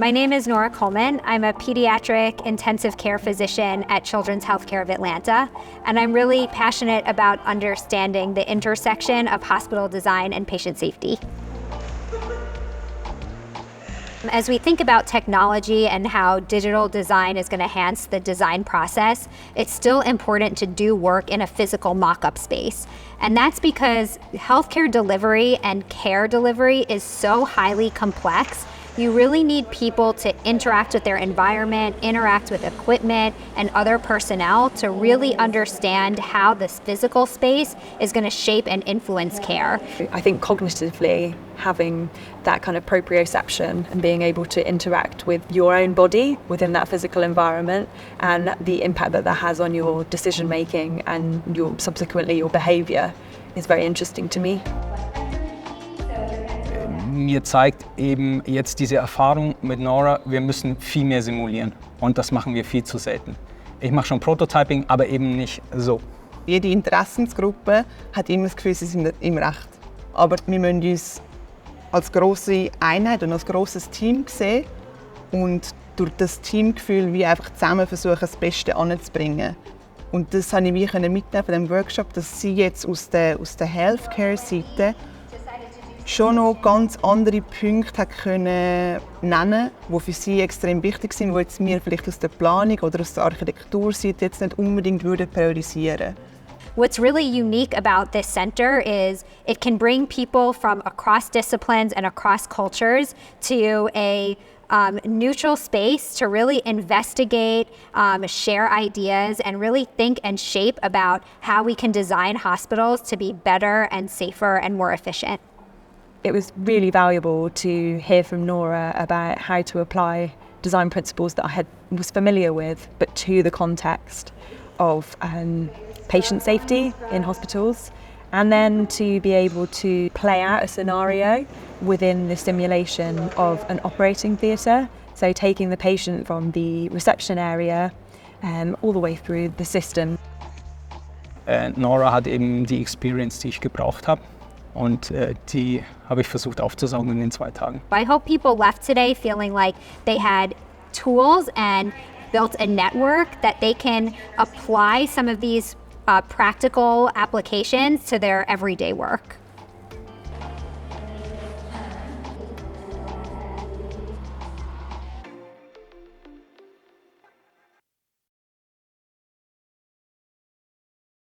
My name is Nora Coleman. I'm a pediatric intensive care physician at Children's Healthcare of Atlanta, and I'm really passionate about understanding the intersection of hospital design and patient safety. As we think about technology and how digital design is going to enhance the design process, it's still important to do work in a physical mock-up space. And that's because healthcare delivery and care delivery is so highly complex. You really need people to interact with their environment, interact with equipment and other personnel to really understand how this physical space is going to shape and influence care. I think cognitively, having that kind of proprioception and being able to interact with your own body within that physical environment and the impact that has on your decision making and subsequently your behavior is very interesting to me. Mir zeigt eben jetzt diese Erfahrung mit Nora, wir müssen viel mehr simulieren und das machen wir viel zu selten. Ich mache schon Prototyping, aber eben nicht so. Jede Interessensgruppe hat immer das Gefühl, sie sind im Recht. Aber wir müssen uns als grosse Einheit und als grosses Team sehen und durch das Teamgefühl wie einfach zusammen versuchen, das Beste anzubringen. Und das konnte ich mitnehmen von diesem Workshop, dass sie jetzt aus der Healthcare-Seite schon noch ganz andere Punkte nennen konnten, die für sie extrem wichtig sind, die jetzt wir vielleicht aus der Planung oder aus der Architekturseite jetzt nicht unbedingt priorisieren würden. What's really unique about this center is it can bring people from across disciplines and across cultures to a neutral space to really investigate, share ideas, and really think and shape about how we can design hospitals to be better and safer and more efficient. It was really valuable to hear from Nora about how to apply design principles that I was familiar with, but to the context of patient safety in hospitals, and then to be able to play out a scenario within the simulation of an operating theatre. So taking the patient from the reception area all the way through the system. Nora hat eben die Experience, die ich gebraucht habe. Und die habe ich versucht aufzusaugen in den 2 Tagen. I hope people left today feeling like they had tools and built a network that they can apply some of these practical applications to their everyday work.